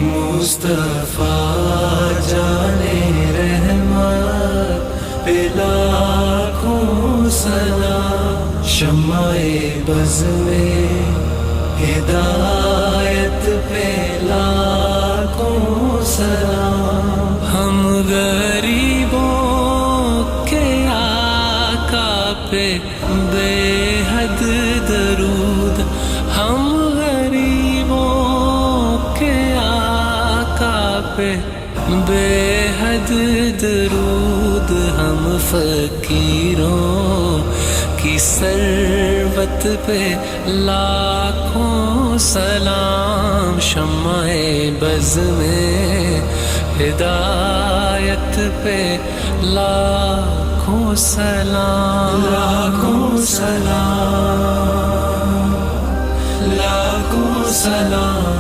مصطفیٰ جانے رحمت پہ لاکھوں سلام، شمع بز میں ہدایت پہ لاکھوں سلام۔ ہم غریبوں کے آقا پہ بے حد درود، ہم غریبوں کے آقا پہ بے حد درود، ہم فقیروں کی ثروت پہ لاکھوں سلام، شمع بز میں ہدایت پہ لاکھوں سلام، لاکھوں سلام، لاکھوں سلام۔